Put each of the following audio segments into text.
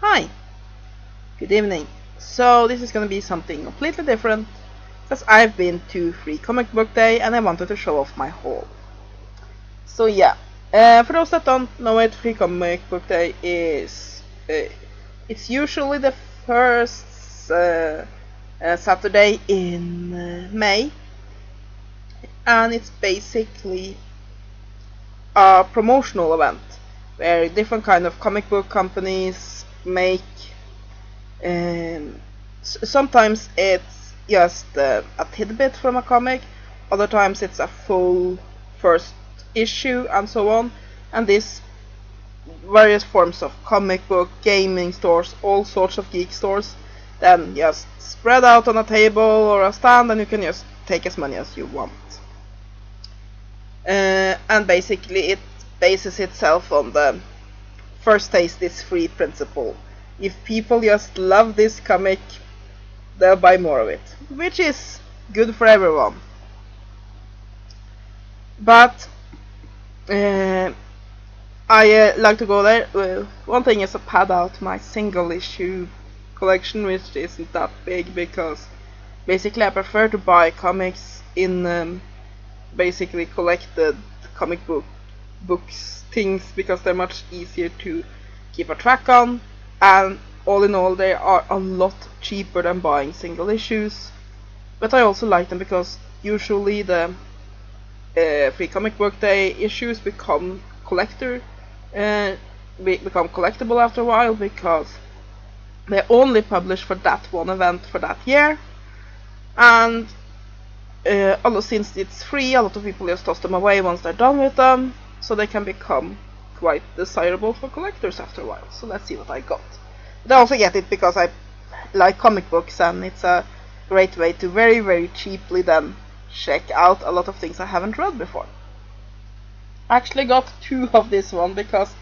Hi, good evening. So this is gonna be something completely different, because I've been to Free Comic Book Day and I wanted to show off my haul. So yeah, for those that don't know it, Free Comic Book Day is it's usually the first Saturday in May, and it's basically a promotional event where different kind of comic book companies make. Sometimes it's just a tidbit from a comic, other times it's a full first issue and so on, and these various forms of comic book, gaming stores, all sorts of geek stores, then just spread out on a table or a stand and you can just take as many as you want. And basically it bases itself on the first taste is free principle. If people just love this comic, they'll buy more of it, which is good for everyone. But I like to go there. One thing is to pad out my single issue collection, which isn't that big, because basically I prefer to buy comics in basically collected comic books things, because they're much easier to keep a track on, and all in all they are a lot cheaper than buying single issues. But I also like them because usually the Free Comic Book Day issues become collectible after a while, because they're only published for that one event for that year, and although since it's free, a lot of people just toss them away once they're done with them, so they can become quite desirable for collectors after a while. So let's see what I got. But I also get it because I like comic books, and it's a great way to very, very cheaply then check out a lot of things I haven't read before. I actually got two of this one because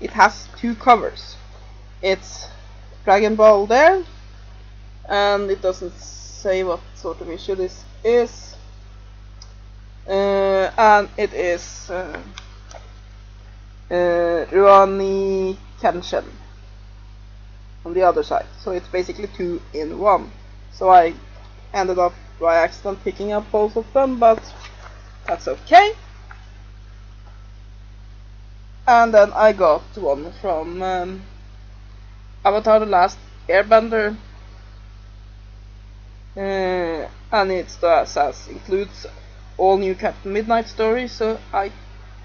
it has two covers. It's Dragon Ball there, and it doesn't say what sort of issue this is, and it is Rurouni Kenshin on the other side. So it's basically two in one. So I ended up by accident picking up both of them, but that's okay. And then I got one from Avatar: The Last Airbender, and includes all new Captain Midnight stories. So I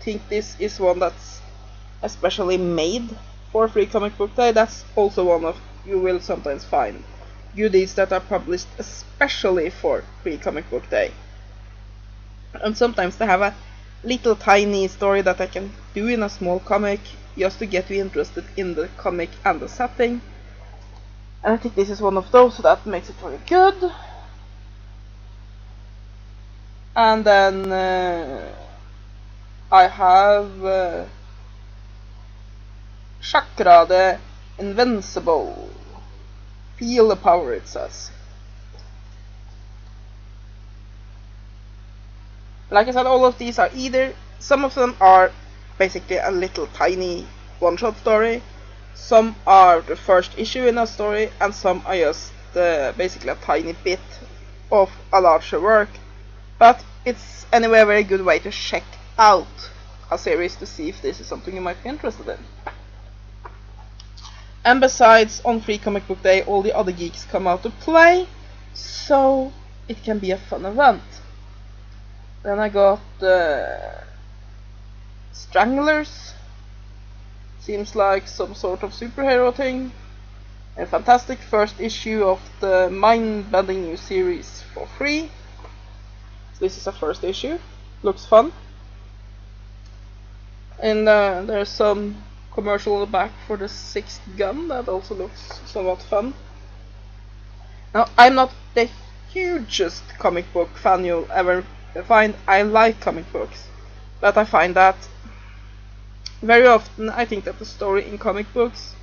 think this is one that's especially made for Free Comic Book Day. That's also one of you will sometimes find goodies that are published especially for Free Comic Book Day, and sometimes they have a little tiny story that I can do in a small comic just to get you interested in the comic and the setting, and I think this is one of those, so that makes it very good. And then I have Chakra the Invincible. Feel the power, it says. Like I said, all of these are either, some of them are basically a little tiny one-shot story, some are the first issue in a story, and some are just basically a tiny bit of a larger work. But it's anyway a very good way to check out a series to see if this is something you might be interested in. And besides, on Free Comic Book Day, all the other geeks come out to play, so it can be a fun event. Then I got Stranglers. Seems like some sort of superhero thing. A fantastic first issue of the mind-bending new series for free. So this is a first issue. Looks fun. And there's some commercial on the back for the 6th gun that also looks somewhat fun. Now, I'm not the hugest comic book fan you'll ever find. I like comic books, but I find that very often I think that the story in comic books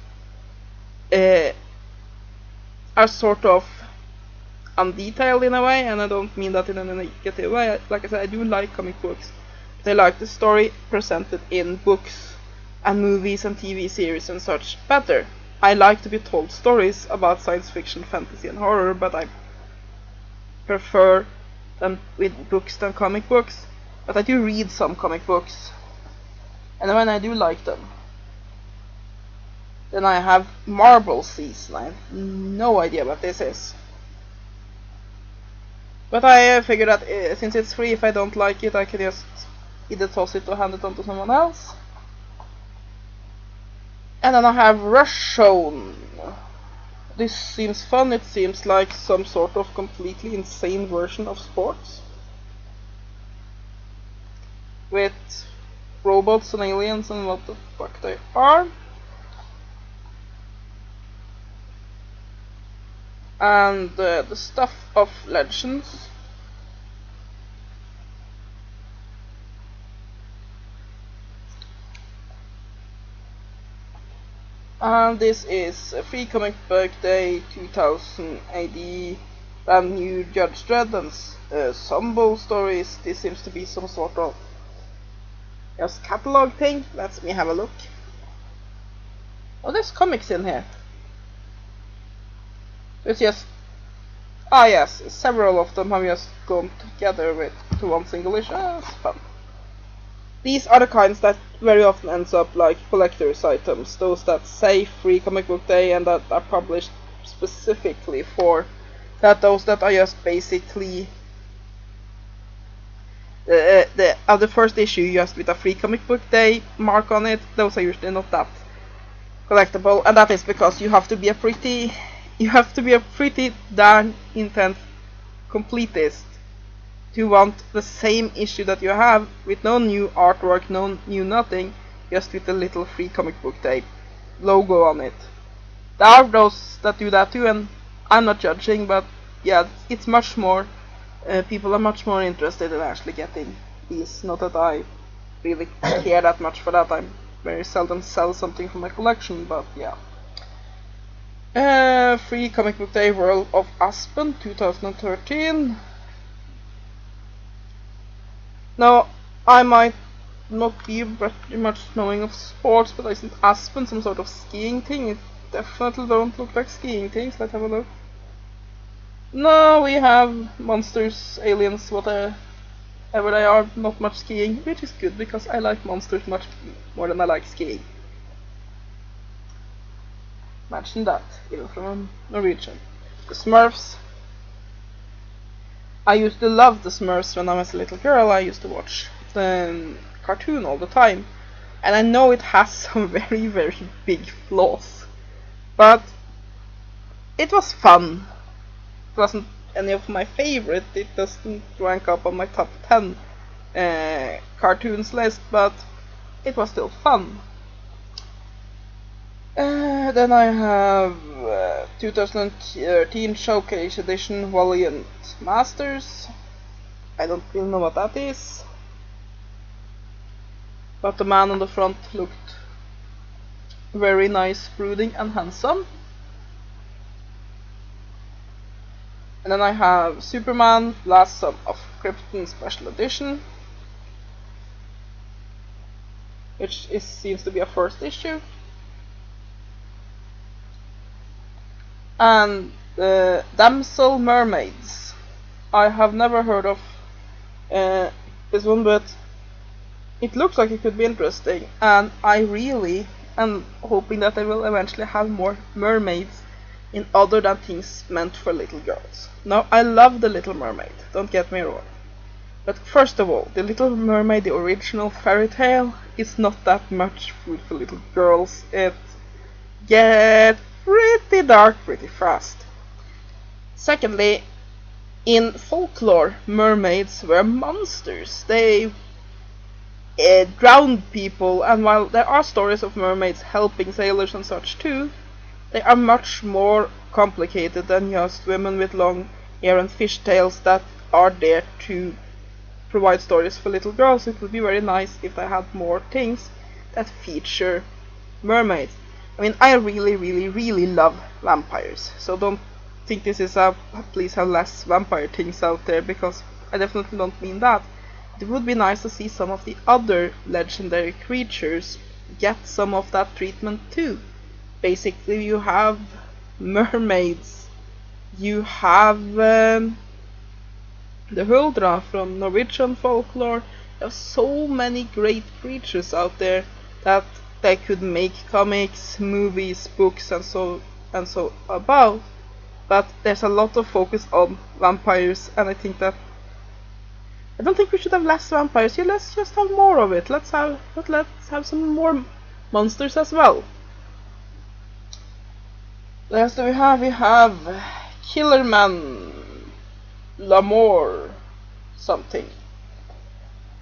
are sort of undetailed in a way, and I don't mean that in a negative way. Like I said, I do like comic books, but I like the story presented in books and movies and TV series and such better. I like to be told stories about science fiction, fantasy, and horror, but I prefer them with books than comic books. But I do read some comic books, and when I do like them, then I have Marble Season. I have no idea what this is. But I figured that since it's free, if I don't like it, I can just either toss it or hand it on to someone else. And then I have Rush Zone. This seems fun. It seems like some sort of completely insane version of sports, with robots and aliens and what the fuck they are. And the stuff of Legends. And this is a free comic book day 2000 AD, brand new Judge Dredd and Zombo stories. This seems to be some sort of just catalog thing. Let me have a look. Oh, there's comics in here. It's just yes, several of them have just gone together to one single issue. It's fun. These are the kinds that very often ends up like collector's items, those that say free comic book day and that are published specifically for that. Those that are just basically the first issue just with a free comic book day mark on it. Those are usually not that collectible, and that is because you have to be a pretty darn intense completist to want the same issue that you have with no new artwork, no new nothing, just with a little free comic book day logo on it. There are those that do that too, and I'm not judging, but yeah, it's much more, people are much more interested in actually getting these. Not that I really care that much for that. I very seldom sell something from my collection, but yeah. Free comic book day, World of Aspen 2013. Now, I might not be very much knowing of sports, but isn't Aspen some sort of skiing thing? It definitely don't look like skiing things. Let's have a look. No, we have monsters, aliens, whatever they are, not much skiing, which is good because I like monsters much more than I like skiing. Imagine that, even from a Norwegian. The Smurfs. I used to love the Smurfs when I was a little girl. I used to watch the cartoon all the time. And I know it has some very, very big flaws. But it was fun. It wasn't any of my favorite. It doesn't rank up on my top 10 cartoons list, but it was still fun. Then I have 2013 Showcase Edition Valiant Masters. I don't really know what that is, but the man on the front looked very nice, brooding and handsome. And then I have Superman Last Son of Krypton Special Edition, which seems to be a first issue. And Damsel Mermaids. I have never heard of this one, but it looks like it could be interesting, and I really am hoping that I will eventually have more mermaids in other than things meant for little girls. Now, I love The Little Mermaid, don't get me wrong. But first of all, The Little Mermaid, the original fairy tale, is not that much food for little girls. It gets pretty dark pretty fast. Secondly, in folklore, mermaids were monsters. They drowned people, and while there are stories of mermaids helping sailors and such too, they are much more complicated than just women with long hair and fishtails that are there to provide stories for little girls. It would be very nice if I had more things that feature mermaids. I mean, I really, really, really love vampires, so don't think this is a please have less vampire things out there, because I definitely don't mean that. It would be nice to see some of the other legendary creatures get some of that treatment too. basically you have mermaids, you have the Huldra from Norwegian folklore. There are so many great creatures out there that they could make comics, movies, books, and so about. But there's a lot of focus on vampires, and I don't think we should have less vampires. Yeah, let's just have more of it. Let's have some more monsters as well. What else do we have? We have Killerman L'Amour something.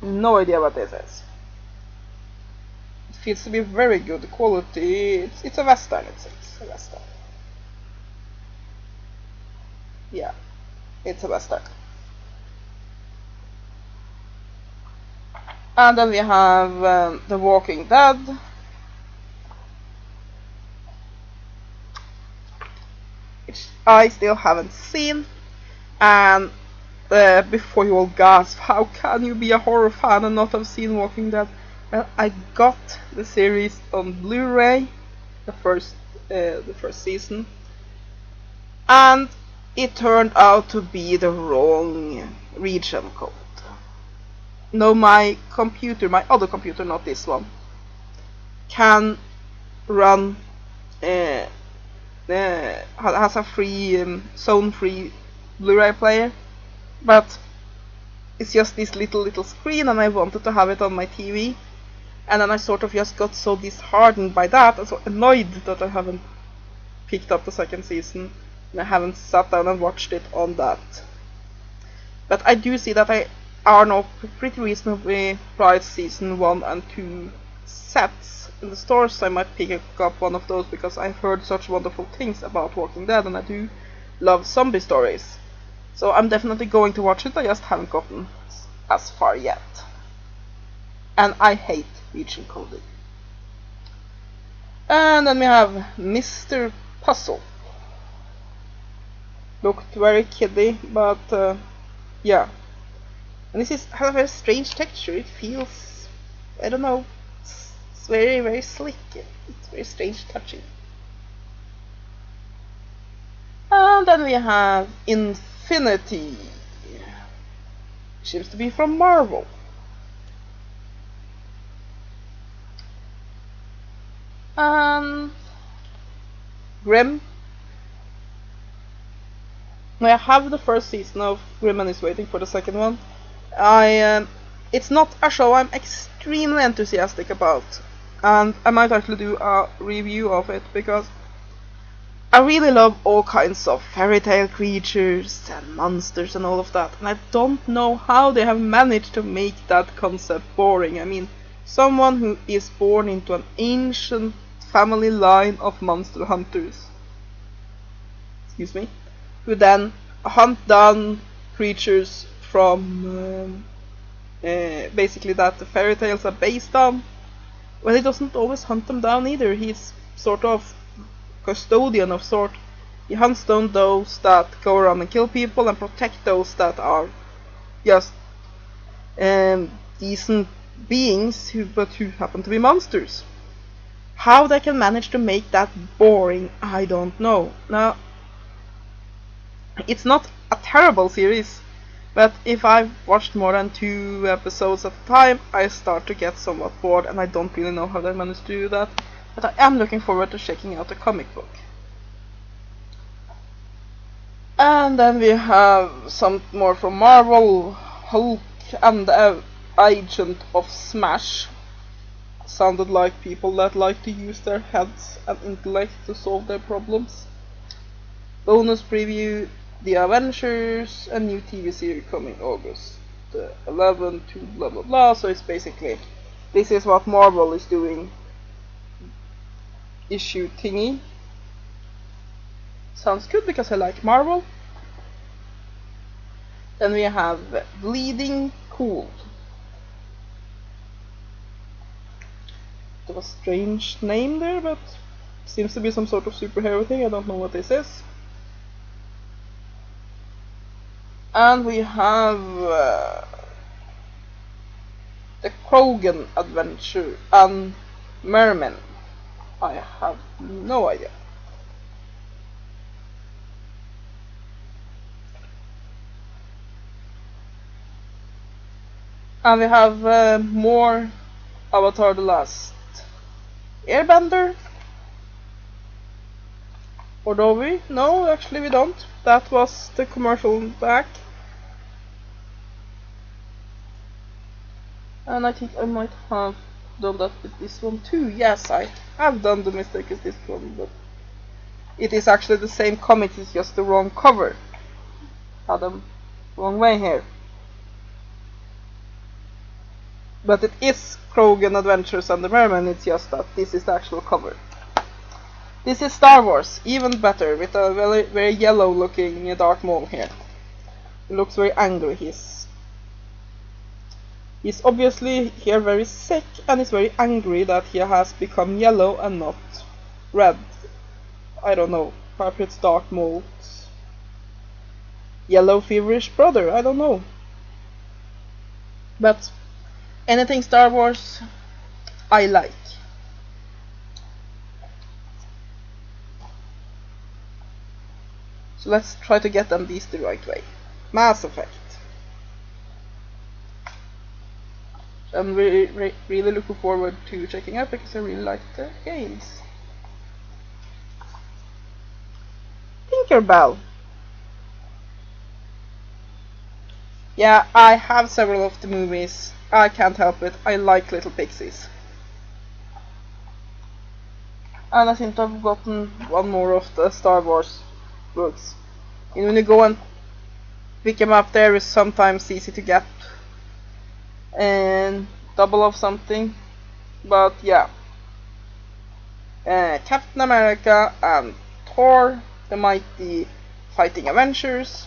No idea what this is. It feels to be very good quality. It's a western, it's a western. Yeah, it's a western. And then we have The Walking Dead. Which I still haven't seen. And before you all gasp, how can you be a horror fan and not have seen Walking Dead? Well, I got the series on Blu-ray, the first season, and it turned out to be the wrong region code. No, my other computer, not this one, can run, has a free, zone-free Blu-ray player, but it's just this little screen, and I wanted to have it on my TV, and then I sort of just got so disheartened by that, and so annoyed that I haven't picked up the second season, and I haven't sat down and watched it on that. But I do see that I are now pretty reasonably priced season 1 and 2 sets in the stores, so I might pick up one of those because I've heard such wonderful things about Walking Dead, and I do love zombie stories. So I'm definitely going to watch it, I just haven't gotten as far yet. And I hate region coding. And then we have Mr. Puzzle. Looked very kiddie, but yeah. And this has a very strange texture. It feels, I don't know, it's very, very slick. It's very strange touching. And then we have Infinity. Seems to be from Marvel. And Grimm. I have the first season of Grimm and is waiting for the second one. It's not a show I'm extremely enthusiastic about, and I might actually do a review of it because I really love all kinds of fairy tale creatures and monsters and all of that, and I don't know how they have managed to make that concept boring. I mean, someone who is born into an ancient family line of monster hunters, excuse me, who then hunt down creatures from basically that the fairy tales are based on. Well, he doesn't always hunt them down either. He's sort of custodian of sort. He hunts down those that go around and kill people and protect those that are just decent beings who happen to be monsters. How they can manage to make that boring, I don't know. Now, it's not a terrible series, but if I've watched more than 2 episodes at a time, I start to get somewhat bored, and I don't really know how they managed to do that. But I am looking forward to checking out the comic book. And then we have some more from Marvel. Hulk and the Agent of Smash. Sounded like people that like to use their heads and intellect to solve their problems. Bonus preview: The Avengers, a new TV series coming August 11 to blah blah blah. So it's basically, this is what Marvel is doing. Issue thingy. Sounds good because I like Marvel. Then we have Bleeding Cool. There was a strange name there, but seems to be some sort of superhero thing. I don't know what this is. And we have the Krogan Adventure and Merman. I have no idea. And we have more Avatar: The Last Airbender. Or do we? No, actually we don't. That was the commercial back. And I think I might have done that with this one too. Yes, I have done the mistake with this one, but it is actually the same comic, it's just the wrong cover. Had them wrong way here. But it is Krogan Adventures and the Merman, it's just that this is the actual cover. This is Star Wars, even better, with a very, very yellow looking Darth Maul here. He looks very angry. He's obviously here very sick, and he's very angry that he has become yellow and not red. I don't know, perhaps it's Darth Maul's yellow feverish brother, I don't know. But anything Star Wars, I like. So let's try to get them these the right way. Mass Effect. I'm really looking forward to checking out because I really like the games. Tinkerbell. Yeah, I have several of the movies. I can't help it. I like Little Pixies. And I think I've gotten one more of the Star Wars books. And when you go and pick them up there, is sometimes easy to get and double of something. But yeah, Captain America and Thor, the Mighty Fighting Avengers.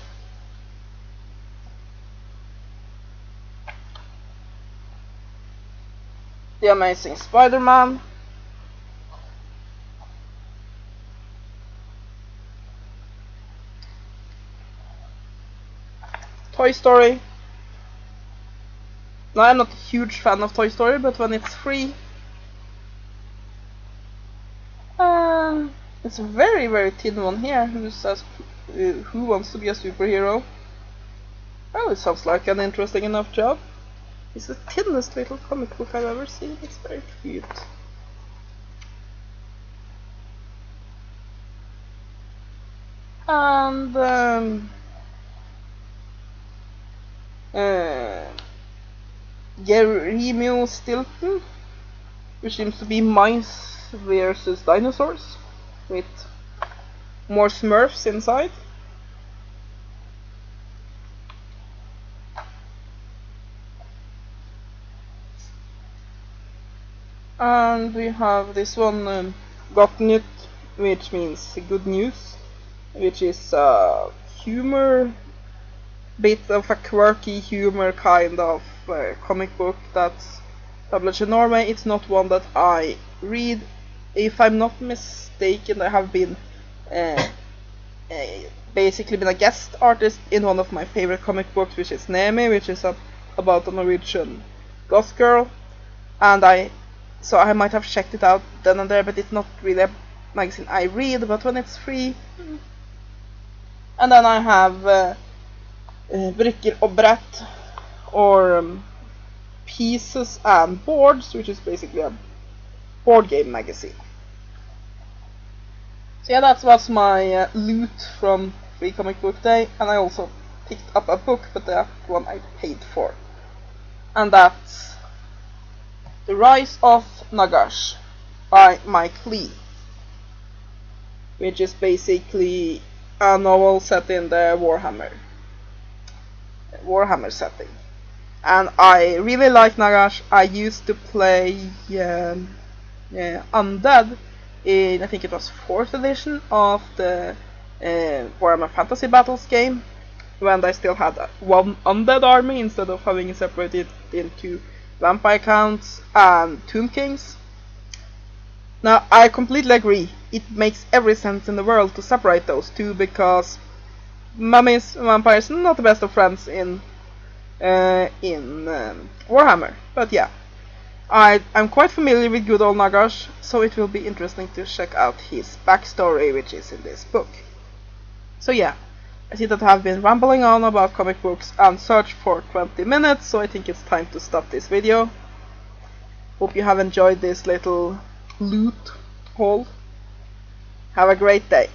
The Amazing Spider-Man. Toy Story. Now, I'm not a huge fan of Toy Story, but when it's free, it's a very, very thin one here. Who says, who wants to be a superhero? Well, it sounds like an interesting enough job. It's the thinnest little comic book I've ever seen. It's very cute. And Jeremy Stilton, which seems to be mice versus dinosaurs, with more Smurfs inside. And we have this one, Gott Nytt, which means good news, which is humor, bit of a quirky humor kind of comic book that's published in Norway. It's not one that I read. If I'm not mistaken, I have been basically been a guest artist in one of my favorite comic books, which is Nemi, which is about a Norwegian goth girl, and I might have checked it out then and there, but it's not really a magazine I read, but when it's free. And then I have Brikker og Brett, or Pieces and Boards, which is basically a board game magazine. So yeah, that was my loot from Free Comic Book Day, and I also picked up a book, but that one I paid for. And that's The Rise of Nagash by Mike Lee, which is basically a novel set in the Warhammer setting. And I really like Nagash. I used to play Undead in, I think it was 4th edition of the Warhammer Fantasy Battles game, when I still had one Undead army instead of having it separated into Vampire Counts and Tomb Kings. Now, I completely agree. It makes every sense in the world to separate those two, because mummies and vampires are not the best of friends in Warhammer. But yeah, I'm quite familiar with good old Nagash, so it will be interesting to check out his backstory, which is in this book. So yeah, I see that I have been rambling on about comic books and such for 20 minutes, so I think it's time to stop this video. Hope you have enjoyed this little loot haul. Have a great day.